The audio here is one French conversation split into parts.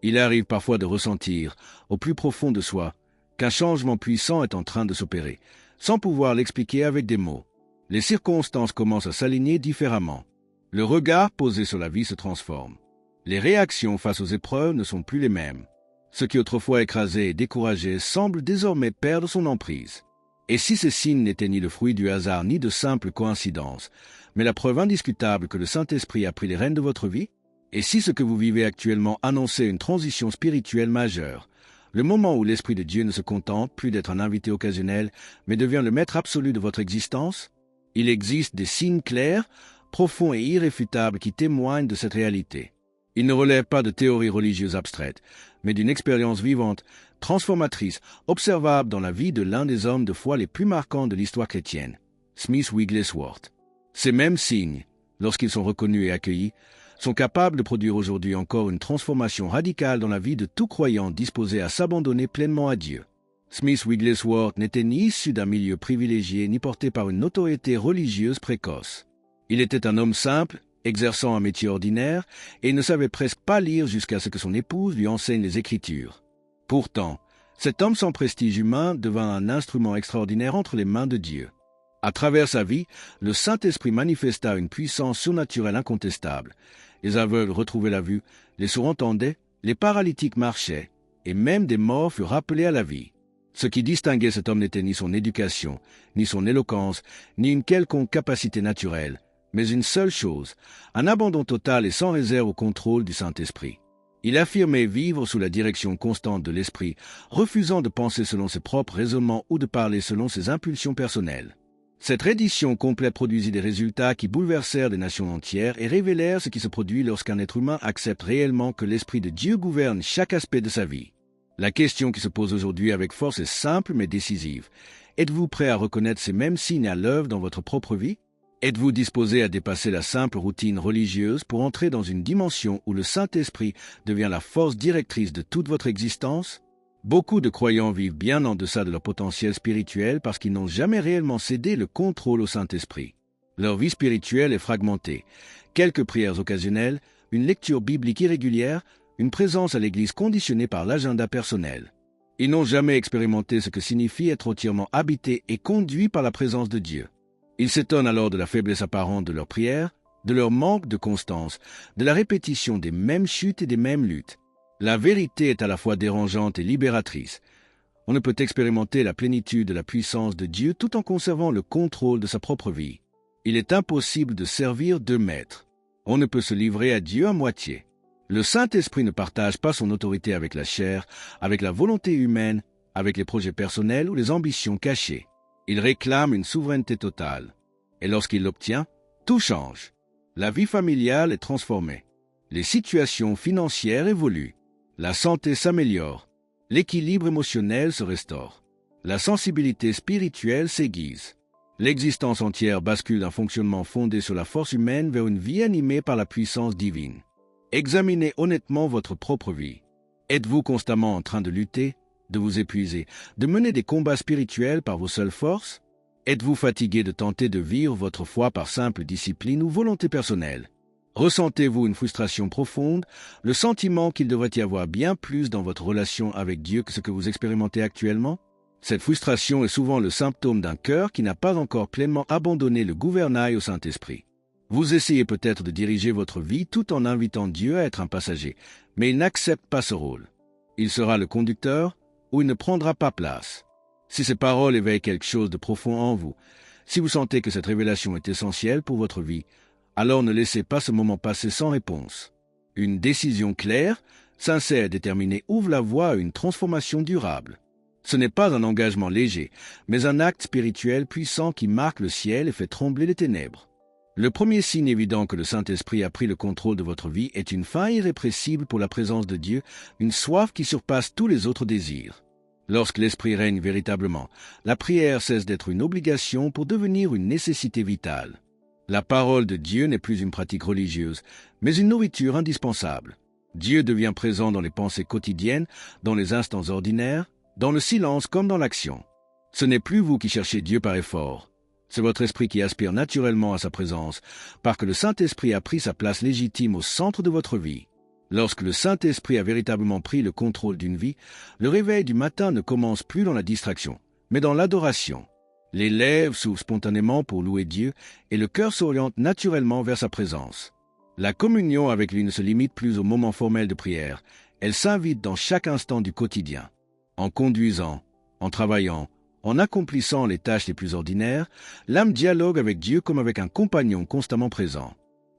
Il arrive parfois de ressentir, au plus profond de soi, qu'un changement puissant est en train de s'opérer, sans pouvoir l'expliquer avec des mots. Les circonstances commencent à s'aligner différemment. Le regard posé sur la vie se transforme. Les réactions face aux épreuves ne sont plus les mêmes. Ce qui autrefois écrasé et découragé semble désormais perdre son emprise. Et si ces signes n'étaient ni le fruit du hasard ni de simples coïncidences, mais la preuve indiscutable que le Saint-Esprit a pris les rênes de votre vie? Et si ce que vous vivez actuellement annonçait une transition spirituelle majeure, le moment où l'Esprit de Dieu ne se contente plus d'être un invité occasionnel, mais devient le maître absolu de votre existence? Il existe des signes clairs, profonds et irréfutables qui témoignent de cette réalité. Ils ne relèvent pas de théories religieuses abstraites, mais d'une expérience vivante, transformatrice, observable dans la vie de l'un des hommes de foi les plus marquants de l'histoire chrétienne, Smith Wigglesworth. Ces mêmes signes, lorsqu'ils sont reconnus et accueillis, sont capables de produire aujourd'hui encore une transformation radicale dans la vie de tout croyant disposé à s'abandonner pleinement à Dieu. Smith Wigglesworth n'était ni issu d'un milieu privilégié ni porté par une notoriété religieuse précoce. Il était un homme simple, exerçant un métier ordinaire, et il ne savait presque pas lire jusqu'à ce que son épouse lui enseigne les Écritures. Pourtant, cet homme sans prestige humain devint un instrument extraordinaire entre les mains de Dieu. À travers sa vie, le Saint-Esprit manifesta une puissance surnaturelle incontestable. Les aveugles retrouvaient la vue, les sourds entendaient, les paralytiques marchaient, et même des morts furent rappelés à la vie. Ce qui distinguait cet homme n'était ni son éducation, ni son éloquence, ni une quelconque capacité naturelle, mais une seule chose, un abandon total et sans réserve au contrôle du Saint-Esprit. Il affirmait vivre sous la direction constante de l'Esprit, refusant de penser selon ses propres raisonnements ou de parler selon ses impulsions personnelles. Cette reddition complète produisit des résultats qui bouleversèrent des nations entières et révélèrent ce qui se produit lorsqu'un être humain accepte réellement que l'Esprit de Dieu gouverne chaque aspect de sa vie. La question qui se pose aujourd'hui avec force est simple mais décisive. Êtes-vous prêt à reconnaître ces mêmes signes à l'œuvre dans votre propre vie? Êtes-vous disposé à dépasser la simple routine religieuse pour entrer dans une dimension où le Saint-Esprit devient la force directrice de toute votre existence? Beaucoup de croyants vivent bien en deçà de leur potentiel spirituel parce qu'ils n'ont jamais réellement cédé le contrôle au Saint-Esprit. Leur vie spirituelle est fragmentée. Quelques prières occasionnelles, une lecture biblique irrégulière, une présence à l'Église conditionnée par l'agenda personnel. Ils n'ont jamais expérimenté ce que signifie être entièrement habité et conduit par la présence de Dieu. Ils s'étonnent alors de la faiblesse apparente de leurs prières, de leur manque de constance, de la répétition des mêmes chutes et des mêmes luttes. La vérité est à la fois dérangeante et libératrice. On ne peut expérimenter la plénitude de la puissance de Dieu tout en conservant le contrôle de sa propre vie. Il est impossible de servir deux maîtres. On ne peut se livrer à Dieu à moitié. Le Saint-Esprit ne partage pas son autorité avec la chair, avec la volonté humaine, avec les projets personnels ou les ambitions cachées. Il réclame une souveraineté totale. Et lorsqu'il l'obtient, tout change. La vie familiale est transformée. Les situations financières évoluent. La santé s'améliore. L'équilibre émotionnel se restaure. La sensibilité spirituelle s'aiguise. L'existence entière bascule d'un fonctionnement fondé sur la force humaine vers une vie animée par la puissance divine. Examinez honnêtement votre propre vie. Êtes-vous constamment en train de lutter, de vous épuiser, de mener des combats spirituels par vos seules forces? Êtes-vous fatigué de tenter de vivre votre foi par simple discipline ou volonté personnelle? Ressentez-vous une frustration profonde, le sentiment qu'il devrait y avoir bien plus dans votre relation avec Dieu que ce que vous expérimentez actuellement? Cette frustration est souvent le symptôme d'un cœur qui n'a pas encore pleinement abandonné le gouvernail au Saint-Esprit. Vous essayez peut-être de diriger votre vie tout en invitant Dieu à être un passager, mais il n'accepte pas ce rôle. Il sera le conducteur ou il ne prendra pas place. Si ces paroles éveillent quelque chose de profond en vous, si vous sentez que cette révélation est essentielle pour votre vie, alors ne laissez pas ce moment passer sans réponse. Une décision claire, sincère et déterminée ouvre la voie à une transformation durable. Ce n'est pas un engagement léger, mais un acte spirituel puissant qui marque le ciel et fait trembler les ténèbres. Le premier signe évident que le Saint-Esprit a pris le contrôle de votre vie est une faim irrépressible pour la présence de Dieu, une soif qui surpasse tous les autres désirs. Lorsque l'Esprit règne véritablement, la prière cesse d'être une obligation pour devenir une nécessité vitale. La parole de Dieu n'est plus une pratique religieuse, mais une nourriture indispensable. Dieu devient présent dans les pensées quotidiennes, dans les instants ordinaires, dans le silence comme dans l'action. Ce n'est plus vous qui cherchez Dieu par effort. C'est votre esprit qui aspire naturellement à sa présence, parce que le Saint-Esprit a pris sa place légitime au centre de votre vie. Lorsque le Saint-Esprit a véritablement pris le contrôle d'une vie, le réveil du matin ne commence plus dans la distraction, mais dans l'adoration. Les lèvres s'ouvrent spontanément pour louer Dieu et le cœur s'oriente naturellement vers sa présence. La communion avec lui ne se limite plus au moment formel de prière, elle s'invite dans chaque instant du quotidien. En conduisant, en travaillant, en accomplissant les tâches les plus ordinaires, l'âme dialogue avec Dieu comme avec un compagnon constamment présent.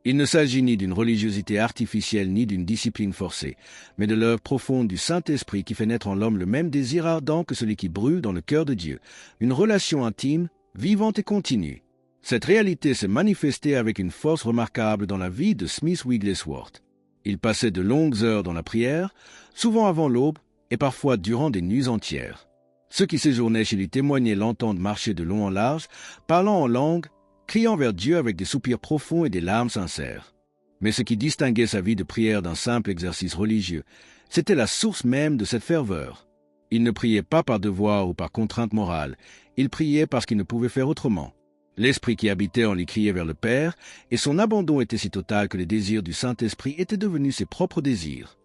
Il ne s'agit ni d'une religiosité artificielle ni d'une discipline forcée, mais de l'œuvre profonde du Saint-Esprit qui fait naître en l'homme le même désir ardent que celui qui brûle dans le cœur de Dieu, une relation intime, vivante et continue. Cette réalité s'est manifestée avec une force remarquable dans la vie de Smith Wigglesworth. Il passait de longues heures dans la prière, souvent avant l'aube et parfois durant des nuits entières. Ceux qui séjournaient chez lui témoignaient l'entendre marcher de long en large, parlant en langue, criant vers Dieu avec des soupirs profonds et des larmes sincères. Mais ce qui distinguait sa vie de prière d'un simple exercice religieux, c'était la source même de cette ferveur. Il ne priait pas par devoir ou par contrainte morale, il priait parce qu'il ne pouvait faire autrement. L'Esprit qui habitait en lui criait vers le Père, et son abandon était si total que les désirs du Saint-Esprit étaient devenus ses propres désirs.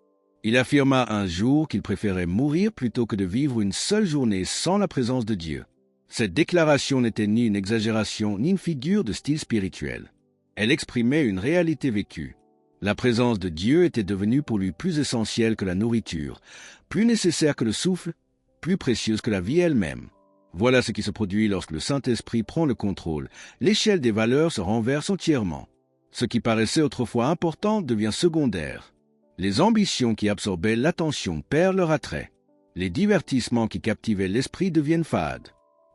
Il affirma un jour qu'il préférait mourir plutôt que de vivre une seule journée sans la présence de Dieu. Cette déclaration n'était ni une exagération ni une figure de style spirituel. Elle exprimait une réalité vécue. La présence de Dieu était devenue pour lui plus essentielle que la nourriture, plus nécessaire que le souffle, plus précieuse que la vie elle-même. Voilà ce qui se produit lorsque le Saint-Esprit prend le contrôle. L'échelle des valeurs se renverse entièrement. Ce qui paraissait autrefois important devient secondaire. Les ambitions qui absorbaient l'attention perdent leur attrait. Les divertissements qui captivaient l'esprit deviennent fades.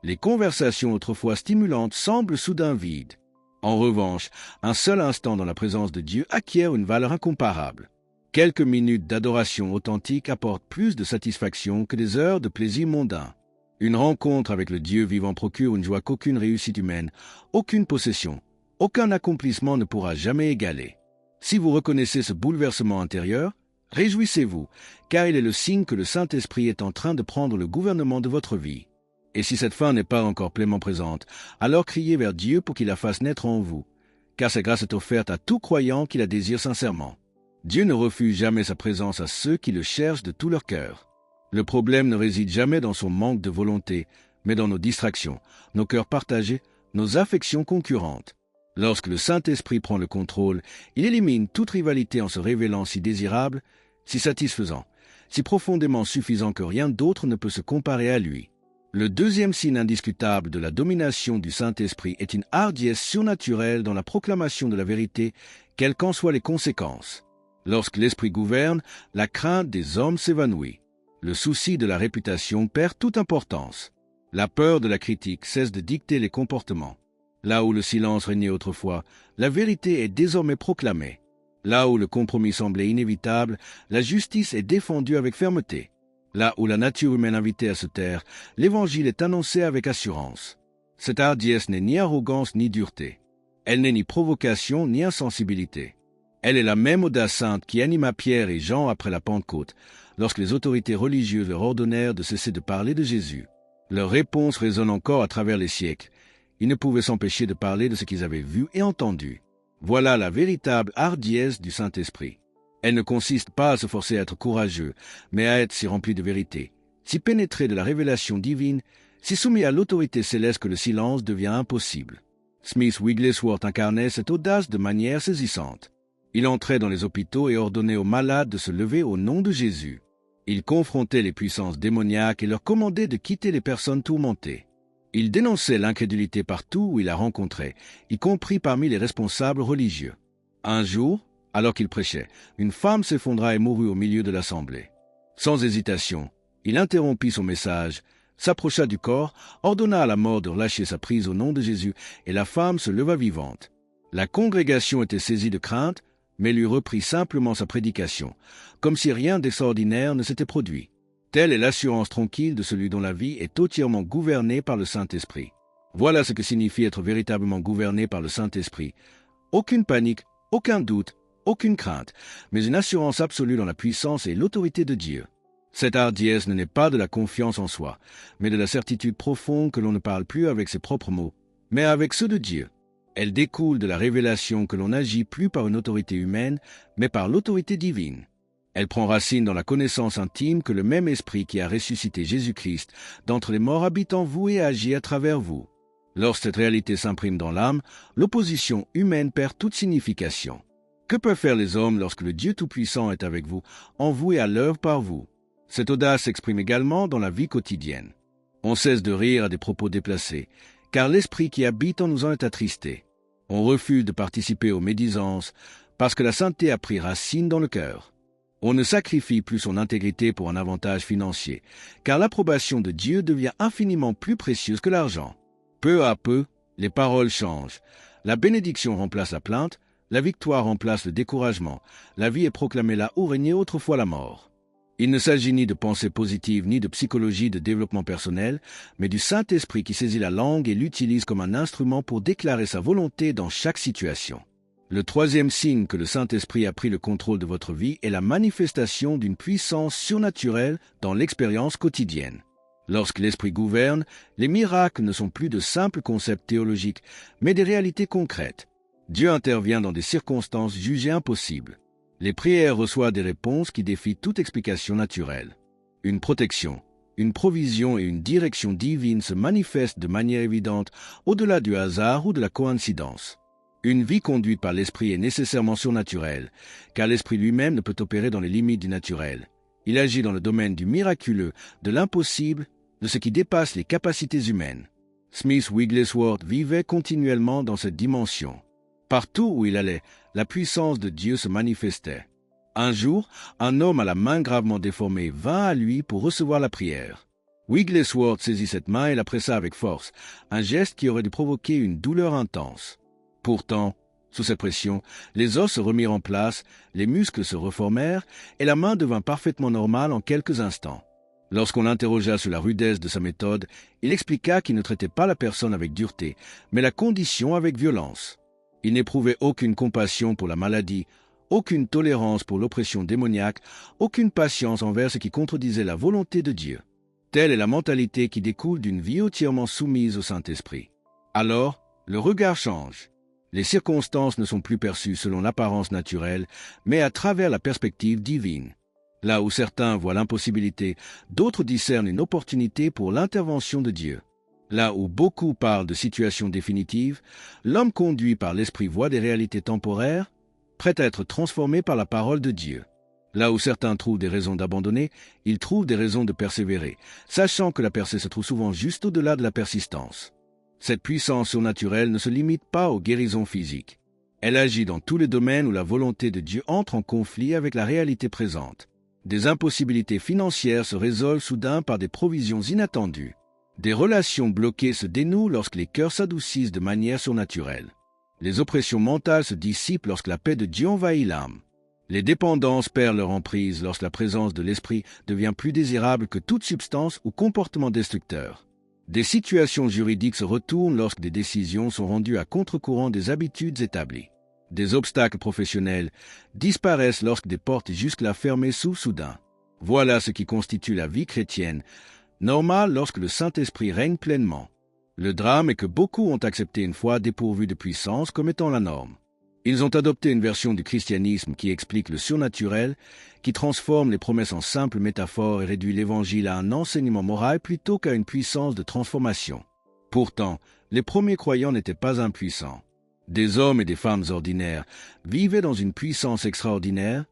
Les conversations autrefois stimulantes semblent soudain vides. En revanche, un seul instant dans la présence de Dieu acquiert une valeur incomparable. Quelques minutes d'adoration authentique apportent plus de satisfaction que des heures de plaisir mondain. Une rencontre avec le Dieu vivant procure une joie qu'aucune réussite humaine, aucune possession, aucun accomplissement ne pourra jamais égaler. Si vous reconnaissez ce bouleversement intérieur, réjouissez-vous, car il est le signe que le Saint-Esprit est en train de prendre le gouvernement de votre vie. Et si cette fin n'est pas encore pleinement présente, alors criez vers Dieu pour qu'il la fasse naître en vous, car sa grâce est offerte à tout croyant qui la désire sincèrement. Dieu ne refuse jamais sa présence à ceux qui le cherchent de tout leur cœur. Le problème ne réside jamais dans son manque de volonté, mais dans nos distractions, nos cœurs partagés, nos affections concurrentes. Lorsque le Saint-Esprit prend le contrôle, il élimine toute rivalité en se révélant si désirable, si satisfaisant, si profondément suffisant que rien d'autre ne peut se comparer à lui. Le deuxième signe indiscutable de la domination du Saint-Esprit est une hardiesse surnaturelle dans la proclamation de la vérité, quelles qu'en soient les conséquences. Lorsque l'Esprit gouverne, la crainte des hommes s'évanouit. Le souci de la réputation perd toute importance. La peur de la critique cesse de dicter les comportements. Là où le silence régnait autrefois, la vérité est désormais proclamée. Là où le compromis semblait inévitable, la justice est défendue avec fermeté. Là où la nature humaine invitait à se taire, l'Évangile est annoncé avec assurance. Cette hardiesse n'est ni arrogance ni dureté. Elle n'est ni provocation ni insensibilité. Elle est la même audace sainte qui anima Pierre et Jean après la Pentecôte, lorsque les autorités religieuses leur ordonnèrent de cesser de parler de Jésus. Leur réponse résonne encore à travers les siècles. Ils ne pouvaient s'empêcher de parler de ce qu'ils avaient vu et entendu. Voilà la véritable hardiesse du Saint-Esprit. Elle ne consiste pas à se forcer à être courageux, mais à être si rempli de vérité, si pénétré de la révélation divine, si soumis à l'autorité céleste que le silence devient impossible. Smith Wigglesworth incarnait cette audace de manière saisissante. Il entrait dans les hôpitaux et ordonnait aux malades de se lever au nom de Jésus. Il confrontait les puissances démoniaques et leur commandait de quitter les personnes tourmentées. Il dénonçait l'incrédulité partout où il la rencontrait, y compris parmi les responsables religieux. Un jour, alors qu'il prêchait, une femme s'effondra et mourut au milieu de l'assemblée. Sans hésitation, il interrompit son message, s'approcha du corps, ordonna à la mort de relâcher sa prise au nom de Jésus, et la femme se leva vivante. La congrégation était saisie de crainte, mais lui reprit simplement sa prédication, comme si rien d'extraordinaire ne s'était produit. Telle est l'assurance tranquille de celui dont la vie est entièrement gouvernée par le Saint-Esprit. Voilà ce que signifie être véritablement gouverné par le Saint-Esprit. Aucune panique, aucun doute, aucune crainte, mais une assurance absolue dans la puissance et l'autorité de Dieu. Cette hardiesse n'est pas de la confiance en soi, mais de la certitude profonde que l'on ne parle plus avec ses propres mots, mais avec ceux de Dieu. Elle découle de la révélation que l'on n'agit plus par une autorité humaine, mais par l'autorité divine. Elle prend racine dans la connaissance intime que le même esprit qui a ressuscité Jésus-Christ d'entre les morts habite en vous et agit à travers vous. Lorsque cette réalité s'imprime dans l'âme, l'opposition humaine perd toute signification. Que peuvent faire les hommes lorsque le Dieu Tout-Puissant est avec vous, en vous et à l'œuvre par vous? Cette audace s'exprime également dans la vie quotidienne. On cesse de rire à des propos déplacés, car l'esprit qui habite en nous en est attristé. On refuse de participer aux médisances, parce que la sainteté a pris racine dans le cœur. On ne sacrifie plus son intégrité pour un avantage financier, car l'approbation de Dieu devient infiniment plus précieuse que l'argent. Peu à peu, les paroles changent. La bénédiction remplace la plainte, la victoire remplace le découragement, la vie est proclamée là où régnait autrefois la mort. Il ne s'agit ni de pensée positive ni de psychologie de développement personnel, mais du Saint-Esprit qui saisit la langue et l'utilise comme un instrument pour déclarer sa volonté dans chaque situation. Le troisième signe que le Saint-Esprit a pris le contrôle de votre vie est la manifestation d'une puissance surnaturelle dans l'expérience quotidienne. Lorsque l'Esprit gouverne, les miracles ne sont plus de simples concepts théologiques, mais des réalités concrètes. Dieu intervient dans des circonstances jugées impossibles. Les prières reçoivent des réponses qui défient toute explication naturelle. Une protection, une provision et une direction divine se manifestent de manière évidente au-delà du hasard ou de la coïncidence. Une vie conduite par l'Esprit est nécessairement surnaturelle, car l'Esprit lui-même ne peut opérer dans les limites du naturel. Il agit dans le domaine du miraculeux, de l'impossible, de ce qui dépasse les capacités humaines. Smith Wigglesworth vivait continuellement dans cette dimension. Partout où il allait, la puissance de Dieu se manifestait. Un jour, un homme à la main gravement déformée vint à lui pour recevoir la prière. Wigglesworth saisit cette main et la pressa avec force, un geste qui aurait dû provoquer une douleur intense. Pourtant, sous cette pression, les os se remirent en place, les muscles se reformèrent et la main devint parfaitement normale en quelques instants. Lorsqu'on l'interrogea sur la rudesse de sa méthode, il expliqua qu'il ne traitait pas la personne avec dureté, mais la condition avec violence. Il n'éprouvait aucune compassion pour la maladie, aucune tolérance pour l'oppression démoniaque, aucune patience envers ce qui contredisait la volonté de Dieu. Telle est la mentalité qui découle d'une vie entièrement soumise au Saint-Esprit. Alors, le regard change. Les circonstances ne sont plus perçues selon l'apparence naturelle, mais à travers la perspective divine. Là où certains voient l'impossibilité, d'autres discernent une opportunité pour l'intervention de Dieu. Là où beaucoup parlent de situations définitives, l'homme conduit par l'Esprit voit des réalités temporaires, prêtes à être transformées par la parole de Dieu. Là où certains trouvent des raisons d'abandonner, ils trouvent des raisons de persévérer, sachant que la percée se trouve souvent juste au-delà de la persistance. Cette puissance surnaturelle ne se limite pas aux guérisons physiques. Elle agit dans tous les domaines où la volonté de Dieu entre en conflit avec la réalité présente. Des impossibilités financières se résolvent soudain par des provisions inattendues. Des relations bloquées se dénouent lorsque les cœurs s'adoucissent de manière surnaturelle. Les oppressions mentales se dissipent lorsque la paix de Dieu envahit l'âme. Les dépendances perdent leur emprise lorsque la présence de l'Esprit devient plus désirable que toute substance ou comportement destructeur. Des situations juridiques se retournent lorsque des décisions sont rendues à contre-courant des habitudes établies. Des obstacles professionnels disparaissent lorsque des portes jusque-là fermées s'ouvrent soudain. Voilà ce qui constitue la vie chrétienne, normale lorsque le Saint-Esprit règne pleinement. Le drame est que beaucoup ont accepté une foi dépourvue de puissance comme étant la norme. Ils ont adopté une version du christianisme qui explique le surnaturel, qui transforme les promesses en simples métaphores et réduit l'Évangile à un enseignement moral plutôt qu'à une puissance de transformation. Pourtant, les premiers croyants n'étaient pas impuissants. Des hommes et des femmes ordinaires vivaient dans une puissance extraordinaire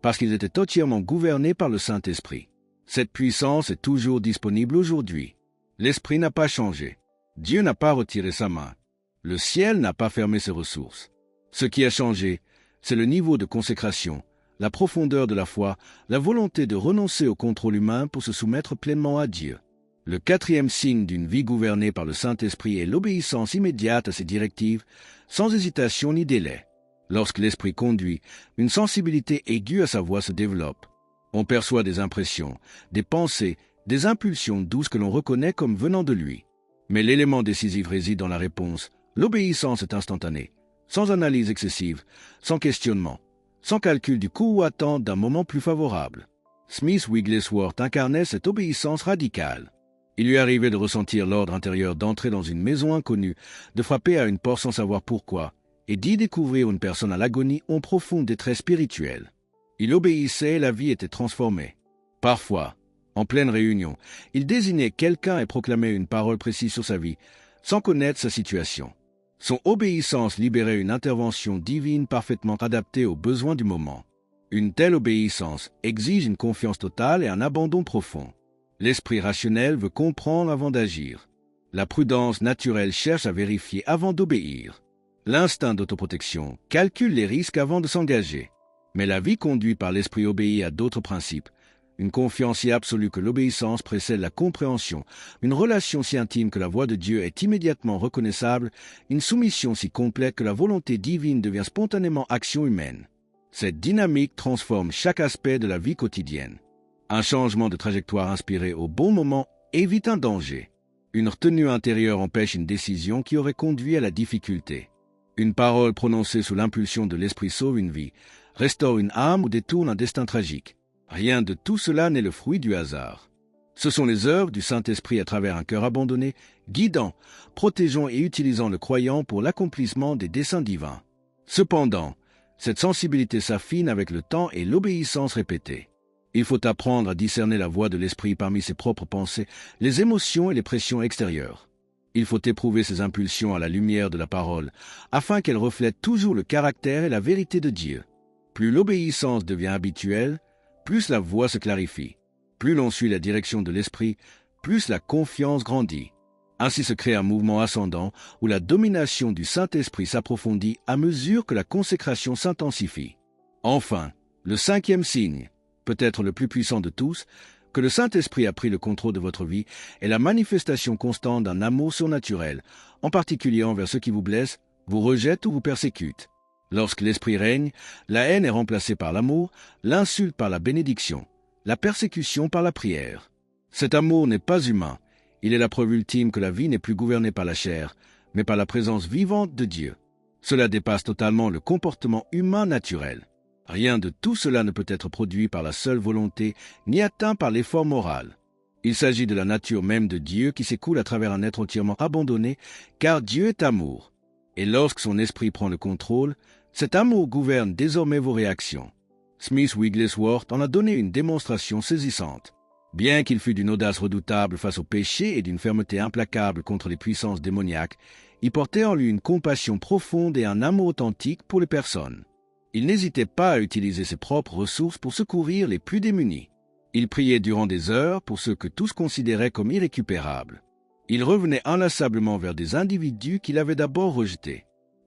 parce qu'ils étaient entièrement gouvernés par le Saint-Esprit. Cette puissance est toujours disponible aujourd'hui. L'Esprit n'a pas changé. Dieu n'a pas retiré sa main. Le ciel n'a pas fermé ses ressources. Ce qui a changé, c'est le niveau de consécration, la profondeur de la foi, la volonté de renoncer au contrôle humain pour se soumettre pleinement à Dieu. Le quatrième signe d'une vie gouvernée par le Saint-Esprit est l'obéissance immédiate à ses directives, sans hésitation ni délai. Lorsque l'Esprit conduit, une sensibilité aiguë à sa voix se développe. On perçoit des impressions, des pensées, des impulsions douces que l'on reconnaît comme venant de lui. Mais l'élément décisif réside dans la réponse. L'obéissance est instantanée, sans analyse excessive, sans questionnement, sans calcul du coût ou attente d'un moment plus favorable. Smith Wigglesworth incarnait cette obéissance radicale. Il lui arrivait de ressentir l'ordre intérieur d'entrer dans une maison inconnue, de frapper à une porte sans savoir pourquoi, et d'y découvrir une personne à l'agonie ou en profonde détresse spirituelle. Il obéissait et la vie était transformée. Parfois, en pleine réunion, il désignait quelqu'un et proclamait une parole précise sur sa vie, sans connaître sa situation. Son obéissance libérait une intervention divine parfaitement adaptée aux besoins du moment. Une telle obéissance exige une confiance totale et un abandon profond. L'esprit rationnel veut comprendre avant d'agir. La prudence naturelle cherche à vérifier avant d'obéir. L'instinct d'autoprotection calcule les risques avant de s'engager. Mais la vie conduite par l'esprit obéit à d'autres principes. Une confiance si absolue que l'obéissance précède la compréhension, une relation si intime que la voix de Dieu est immédiatement reconnaissable, une soumission si complète que la volonté divine devient spontanément action humaine. Cette dynamique transforme chaque aspect de la vie quotidienne. Un changement de trajectoire inspiré au bon moment évite un danger. Une retenue intérieure empêche une décision qui aurait conduit à la difficulté. Une parole prononcée sous l'impulsion de l'esprit sauve une vie, restaure une âme ou détourne un destin tragique. Rien de tout cela n'est le fruit du hasard. Ce sont les œuvres du Saint-Esprit à travers un cœur abandonné, guidant, protégeant et utilisant le croyant pour l'accomplissement des desseins divins. Cependant, cette sensibilité s'affine avec le temps et l'obéissance répétée. Il faut apprendre à discerner la voix de l'esprit parmi ses propres pensées, les émotions et les pressions extérieures. Il faut éprouver ses impulsions à la lumière de la parole, afin qu'elles reflètent toujours le caractère et la vérité de Dieu. Plus l'obéissance devient habituelle, plus la voix se clarifie. Plus l'on suit la direction de l'esprit, plus la confiance grandit. Ainsi se crée un mouvement ascendant où la domination du Saint-Esprit s'approfondit à mesure que la consécration s'intensifie. Enfin, le cinquième signe, peut-être le plus puissant de tous, que le Saint-Esprit a pris le contrôle de votre vie, est la manifestation constante d'un amour surnaturel, en particulier envers ceux qui vous blessent, vous rejettent ou vous persécutent. Lorsque l'Esprit règne, la haine est remplacée par l'amour, l'insulte par la bénédiction, la persécution par la prière. Cet amour n'est pas humain. Il est la preuve ultime que la vie n'est plus gouvernée par la chair, mais par la présence vivante de Dieu. Cela dépasse totalement le comportement humain naturel. Rien de tout cela ne peut être produit par la seule volonté, ni atteint par l'effort moral. Il s'agit de la nature même de Dieu qui s'écoule à travers un être entièrement abandonné, car Dieu est amour. Et lorsque son esprit prend le contrôle, cet amour gouverne désormais vos réactions. Smith Wigglesworth en a donné une démonstration saisissante. Bien qu'il fût d'une audace redoutable face au péché et d'une fermeté implacable contre les puissances démoniaques, il portait en lui une compassion profonde et un amour authentique pour les personnes. Il n'hésitait pas à utiliser ses propres ressources pour secourir les plus démunis. Il priait durant des heures pour ceux que tous considéraient comme irrécupérables. Il revenait inlassablement vers des individus qu'il avait d'abord rejetés.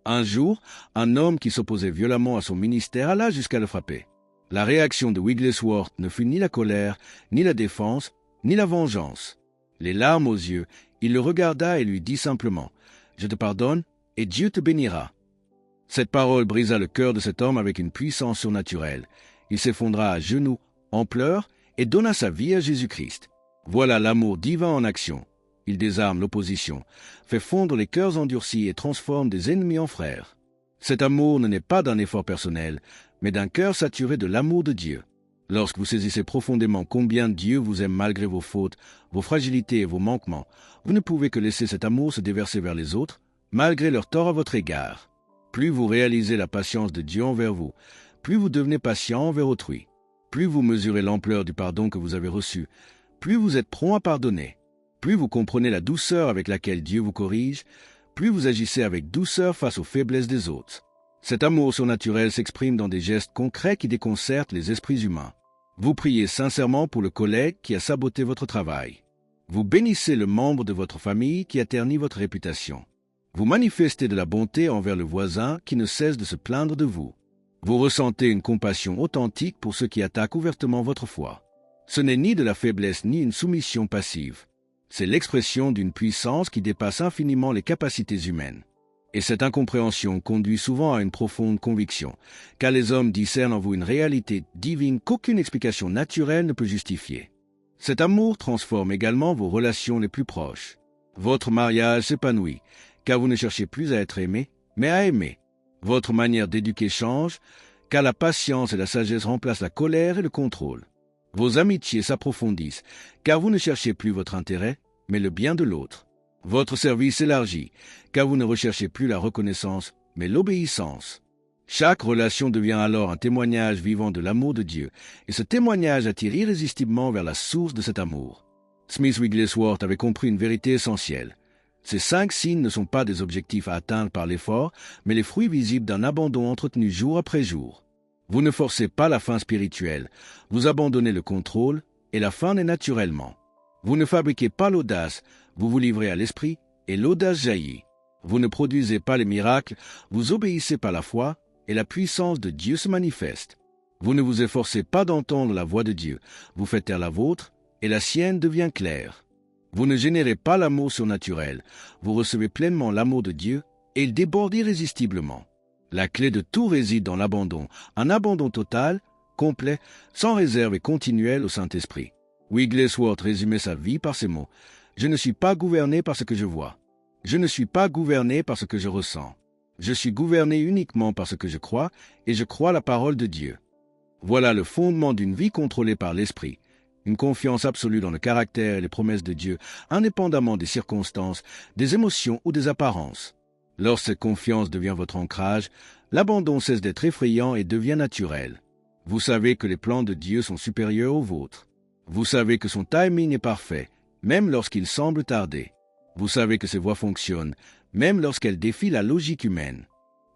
Un jour, un homme qui s'opposait violemment à son ministère alla jusqu'à le frapper. La réaction de Wigglesworth ne fut ni la colère, ni la défense, ni la vengeance. Les larmes aux yeux, il le regarda et lui dit simplement « Je te pardonne et Dieu te bénira ». Cette parole brisa le cœur de cet homme avec une puissance surnaturelle. Il s'effondra à genoux, en pleurs, et donna sa vie à Jésus-Christ. Voilà l'amour divin en action. Il désarme l'opposition, fait fondre les cœurs endurcis et transforme des ennemis en frères. Cet amour ne naît pas d'un effort personnel, mais d'un cœur saturé de l'amour de Dieu. Lorsque vous saisissez profondément combien Dieu vous aime malgré vos fautes, vos fragilités et vos manquements, vous ne pouvez que laisser cet amour se déverser vers les autres, malgré leurs torts à votre égard. Plus vous réalisez la patience de Dieu envers vous, plus vous devenez patient envers autrui. Plus vous mesurez l'ampleur du pardon que vous avez reçu, plus vous êtes prompt à pardonner. Plus vous comprenez la douceur avec laquelle Dieu vous corrige, plus vous agissez avec douceur face aux faiblesses des autres. Cet amour surnaturel s'exprime dans des gestes concrets qui déconcertent les esprits humains. Vous priez sincèrement pour le collègue qui a saboté votre travail. Vous bénissez le membre de votre famille qui a terni votre réputation. Vous manifestez de la bonté envers le voisin qui ne cesse de se plaindre de vous. Vous ressentez une compassion authentique pour ceux qui attaquent ouvertement votre foi. Ce n'est ni de la faiblesse ni une soumission passive. C'est l'expression d'une puissance qui dépasse infiniment les capacités humaines. Et cette incompréhension conduit souvent à une profonde conviction, car les hommes discernent en vous une réalité divine qu'aucune explication naturelle ne peut justifier. Cet amour transforme également vos relations les plus proches. Votre mariage s'épanouit, car vous ne cherchez plus à être aimé, mais à aimer. Votre manière d'éduquer change, car la patience et la sagesse remplacent la colère et le contrôle. Vos amitiés s'approfondissent, car vous ne cherchez plus votre intérêt, mais le bien de l'autre. Votre service s'élargit, car vous ne recherchez plus la reconnaissance, mais l'obéissance. Chaque relation devient alors un témoignage vivant de l'amour de Dieu, et ce témoignage attire irrésistiblement vers la source de cet amour. Smith Wigglesworth avait compris une vérité essentielle. Ces 5 signes ne sont pas des objectifs à atteindre par l'effort, mais les fruits visibles d'un abandon entretenu jour après jour. Vous ne forcez pas la fin spirituelle, vous abandonnez le contrôle, et la fin naît naturellement. Vous ne fabriquez pas l'audace, vous vous livrez à l'esprit, et l'audace jaillit. Vous ne produisez pas les miracles, vous obéissez par la foi, et la puissance de Dieu se manifeste. Vous ne vous efforcez pas d'entendre la voix de Dieu, vous faites taire la vôtre, et la sienne devient claire. Vous ne générez pas l'amour surnaturel, vous recevez pleinement l'amour de Dieu, et il déborde irrésistiblement. La clé de tout réside dans l'abandon, un abandon total, complet, sans réserve et continuel au Saint-Esprit. Wigglesworth résumait sa vie par ces mots. « Je ne suis pas gouverné par ce que je vois. Je ne suis pas gouverné par ce que je ressens. Je suis gouverné uniquement par ce que je crois, et je crois la parole de Dieu. » Voilà le fondement d'une vie contrôlée par l'Esprit. Une confiance absolue dans le caractère et les promesses de Dieu, indépendamment des circonstances, des émotions ou des apparences. Lorsque cette confiance devient votre ancrage, l'abandon cesse d'être effrayant et devient naturel. Vous savez que les plans de Dieu sont supérieurs aux vôtres. Vous savez que son timing est parfait, même lorsqu'il semble tarder. Vous savez que ses voies fonctionnent, même lorsqu'elles défient la logique humaine.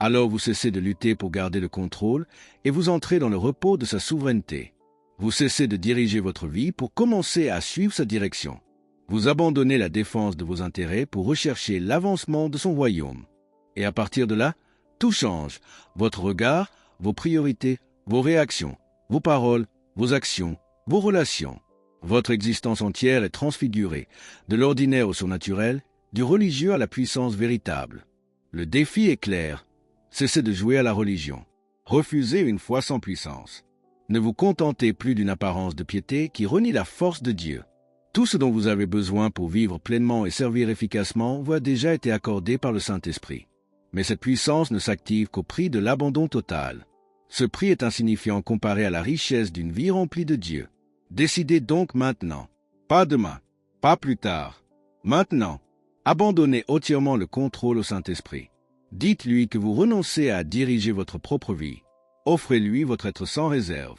Alors vous cessez de lutter pour garder le contrôle et vous entrez dans le repos de sa souveraineté. Vous cessez de diriger votre vie pour commencer à suivre sa direction. Vous abandonnez la défense de vos intérêts pour rechercher l'avancement de son royaume. Et à partir de là, tout change. Votre regard, vos priorités, vos réactions, vos paroles, vos actions, vos relations. Votre existence entière est transfigurée, de l'ordinaire au surnaturel, du religieux à la puissance véritable. Le défi est clair. Cessez de jouer à la religion. Refusez une foi sans puissance. Ne vous contentez plus d'une apparence de piété qui renie la force de Dieu. Tout ce dont vous avez besoin pour vivre pleinement et servir efficacement vous a déjà été accordé par le Saint-Esprit. Mais cette puissance ne s'active qu'au prix de l'abandon total. Ce prix est insignifiant comparé à la richesse d'une vie remplie de Dieu. Décidez donc maintenant. Pas demain, pas plus tard. Maintenant, abandonnez entièrement le contrôle au Saint-Esprit. Dites-lui que vous renoncez à diriger votre propre vie. Offrez-lui votre être sans réserve.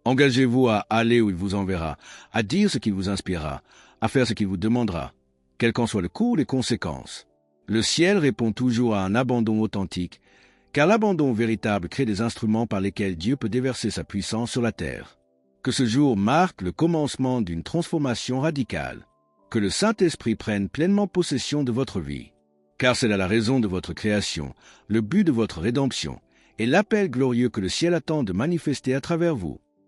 Engagez-vous à aller où il vous enverra, à dire ce qu'il vous inspirera, à faire ce qu'il vous demandera, quel qu'en soit le coût ou les conséquences. Le ciel répond toujours à un abandon authentique, car l'abandon véritable crée des instruments par lesquels Dieu peut déverser sa puissance sur la terre. Que ce jour marque le commencement d'une transformation radicale. Que le Saint-Esprit prenne pleinement possession de votre vie. Car c'est là la raison de votre création, le but de votre rédemption, et l'appel glorieux que le ciel attend de manifester à travers vous.